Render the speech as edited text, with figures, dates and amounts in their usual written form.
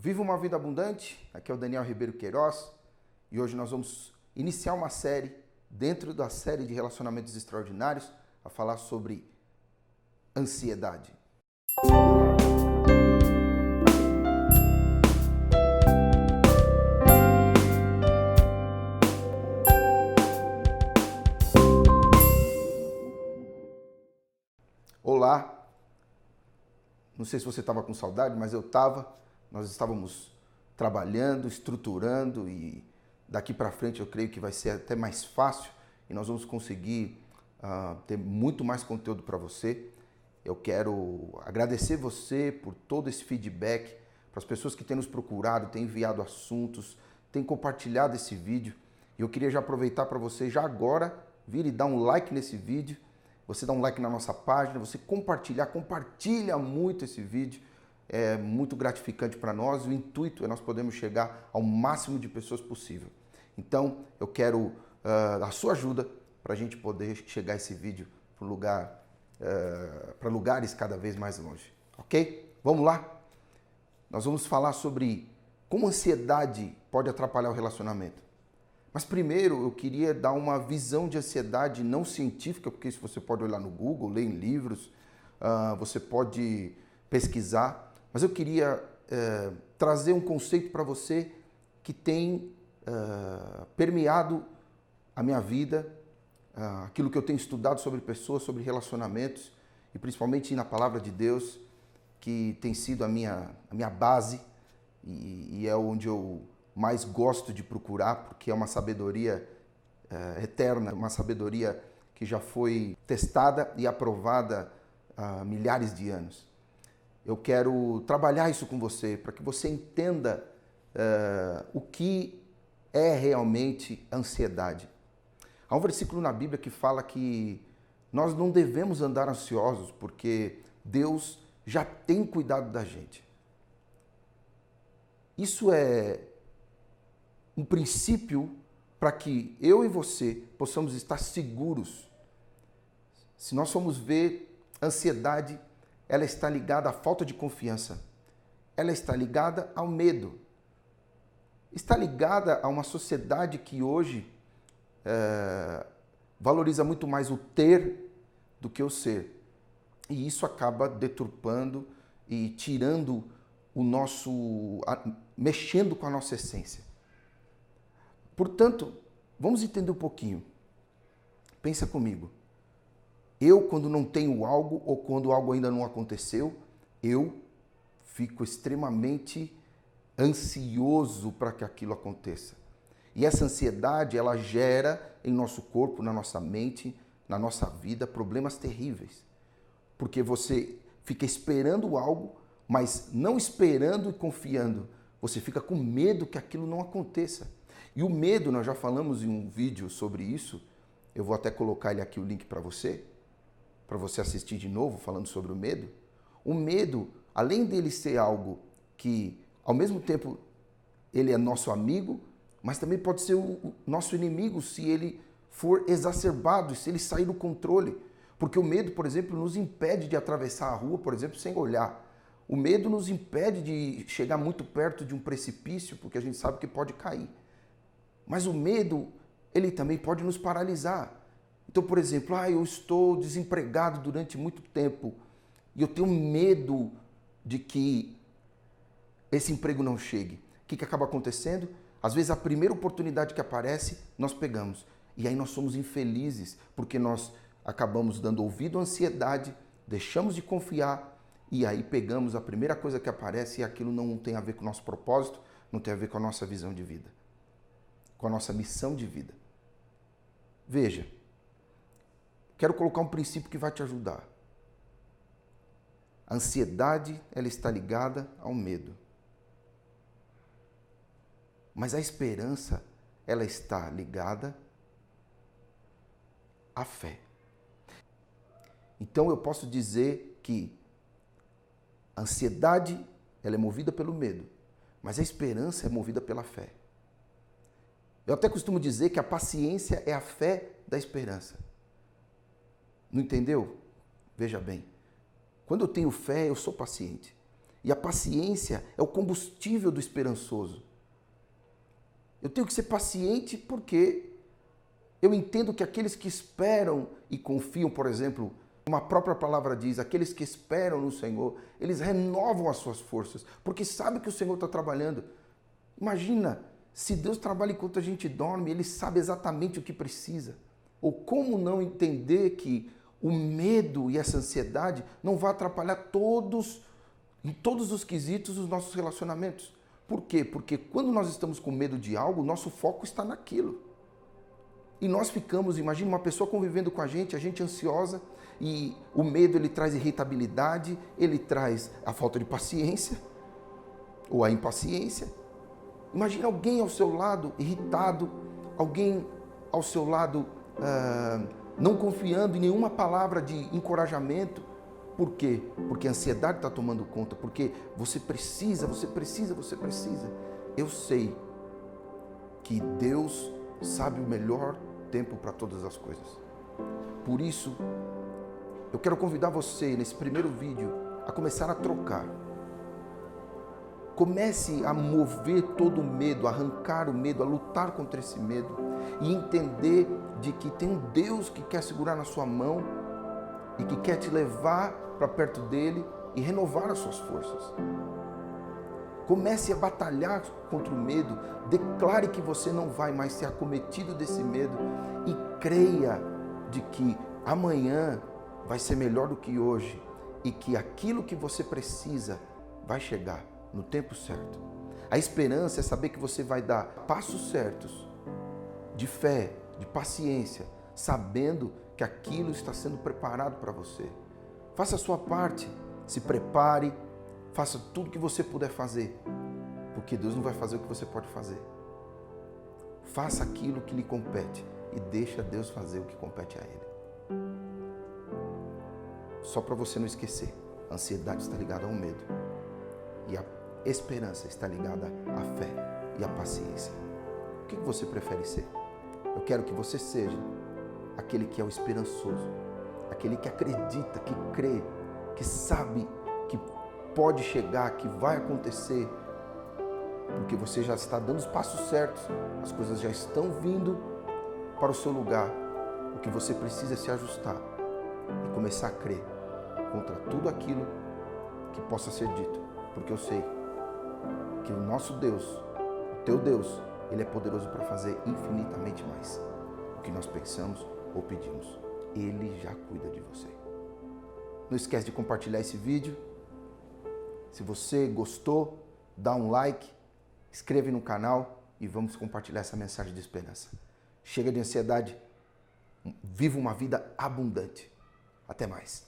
Viva uma vida abundante, aqui é o Daniel Ribeiro Queiroz e hoje nós vamos iniciar uma série dentro da série de relacionamentos extraordinários a falar sobre ansiedade. Olá, não sei se você estava com saudade, mas eu estava. Nós estávamos trabalhando, estruturando e daqui para frente eu creio que vai ser até mais fácil e nós vamos conseguir ter muito mais conteúdo para você. Eu quero agradecer você por todo esse feedback, para as pessoas que têm nos procurado, têm enviado assuntos, têm compartilhado esse vídeo. E eu queria já aproveitar para você já agora vir e dar um like nesse vídeo. Você dá um like na nossa página, você compartilha muito esse vídeo. É muito gratificante para nós. O intuito é nós podermos chegar ao máximo de pessoas possível. Então, eu quero a sua ajuda para a gente poder chegar esse vídeo para lugares cada vez mais longe. Ok? Vamos lá? Nós vamos falar sobre como a ansiedade pode atrapalhar o relacionamento. Mas primeiro eu queria dar uma visão de ansiedade não científica, porque isso você pode olhar no Google, ler em livros, você pode pesquisar. Mas eu queria trazer um conceito para você que tem permeado a minha vida, aquilo que eu tenho estudado sobre pessoas, sobre relacionamentos e principalmente na palavra de Deus, que tem sido a minha base e é onde eu mais gosto de procurar, porque é uma sabedoria eterna, uma sabedoria que já foi testada e aprovada há milhares de anos. Eu quero trabalhar isso com você, para que você entenda o que é realmente ansiedade. Há um versículo na Bíblia que fala que nós não devemos andar ansiosos, porque Deus já tem cuidado da gente. Isso é um princípio para que eu e você possamos estar seguros. Se nós formos ver ansiedade, ela está ligada à falta de confiança. Ela está ligada ao medo. Está ligada a uma sociedade que hoje valoriza muito mais o ter do que o ser. E isso acaba deturpando e tirando mexendo com a nossa essência. Portanto, vamos entender um pouquinho. Pensa comigo. Eu, quando não tenho algo ou quando algo ainda não aconteceu, eu fico extremamente ansioso para que aquilo aconteça. E essa ansiedade, ela gera em nosso corpo, na nossa mente, na nossa vida, problemas terríveis. Porque você fica esperando algo, mas não esperando e confiando. Você fica com medo que aquilo não aconteça. E o medo, nós já falamos em um vídeo sobre isso, eu vou até colocar ele aqui o link para você assistir de novo, falando sobre o medo. O medo, além dele ser algo que, ao mesmo tempo, ele é nosso amigo, mas também pode ser o nosso inimigo se ele for exacerbado, se ele sair do controle. Porque o medo, por exemplo, nos impede de atravessar a rua, por exemplo, sem olhar. O medo nos impede de chegar muito perto de um precipício, porque a gente sabe que pode cair. Mas o medo, ele também pode nos paralisar. Então, por exemplo, eu estou desempregado durante muito tempo e eu tenho medo de que esse emprego não chegue. O que acaba acontecendo? Às vezes, a primeira oportunidade que aparece, nós pegamos. E aí nós somos infelizes, porque nós acabamos dando ouvido à ansiedade, deixamos de confiar e aí pegamos a primeira coisa que aparece e aquilo não tem a ver com o nosso propósito, não tem a ver com a nossa visão de vida, com a nossa missão de vida. Veja, quero colocar um princípio que vai te ajudar. A ansiedade, ela está ligada ao medo. Mas a esperança, ela está ligada à fé. Então eu posso dizer que a ansiedade, ela é movida pelo medo, mas a esperança é movida pela fé. Eu até costumo dizer que a paciência é a fé da esperança. Não entendeu? Veja bem. Quando eu tenho fé, eu sou paciente. E a paciência é o combustível do esperançoso. Eu tenho que ser paciente porque eu entendo que aqueles que esperam e confiam, por exemplo, como a própria palavra diz, aqueles que esperam no Senhor, eles renovam as suas forças, porque sabem que o Senhor está trabalhando. Imagina, se Deus trabalha enquanto a gente dorme, Ele sabe exatamente o que precisa. Ou como não entender que o medo e essa ansiedade não vai atrapalhar em todos os quesitos dos nossos relacionamentos. Por quê? Porque quando nós estamos com medo de algo, o nosso foco está naquilo. E nós ficamos, imagina uma pessoa convivendo com a gente ansiosa, e o medo ele traz irritabilidade, ele traz a falta de paciência, ou a impaciência. Imagina alguém ao seu lado irritado, alguém ao seu lado não confiando em nenhuma palavra de encorajamento. Por quê? Porque a ansiedade está tomando conta, porque você precisa. Eu sei que Deus sabe o melhor tempo para todas as coisas. Por isso, eu quero convidar você, nesse primeiro vídeo, a começar a trocar. Comece a mover todo o medo, a arrancar o medo, a lutar contra esse medo e entender de que tem um Deus que quer segurar na sua mão e que quer te levar para perto dele e renovar as suas forças. Comece a batalhar contra o medo, declare que você não vai mais ser acometido desse medo e creia de que amanhã vai ser melhor do que hoje e que aquilo que você precisa vai chegar no tempo certo. A esperança é saber que você vai dar passos certos de fé, de paciência, sabendo que aquilo está sendo preparado para você. Faça a sua parte, se prepare, faça tudo que você puder fazer, porque Deus não vai fazer o que você pode fazer. Faça aquilo que lhe compete e deixa Deus fazer o que compete a Ele. Só para você não esquecer, a ansiedade está ligada ao medo e a esperança está ligada à fé e à paciência. O que você prefere ser? Eu quero que você seja aquele que é o esperançoso, aquele que acredita, que crê, que sabe que pode chegar, que vai acontecer, porque você já está dando os passos certos, as coisas já estão vindo para o seu lugar. O que você precisa é se ajustar e começar a crer contra tudo aquilo que possa ser dito, porque eu sei que o nosso Deus, o teu Deus, Ele é poderoso para fazer infinitamente mais do que nós pensamos ou pedimos. Ele já cuida de você. Não esquece de compartilhar esse vídeo. Se você gostou, dá um like, inscreve no canal e vamos compartilhar essa mensagem de esperança. Chega de ansiedade, viva uma vida abundante. Até mais.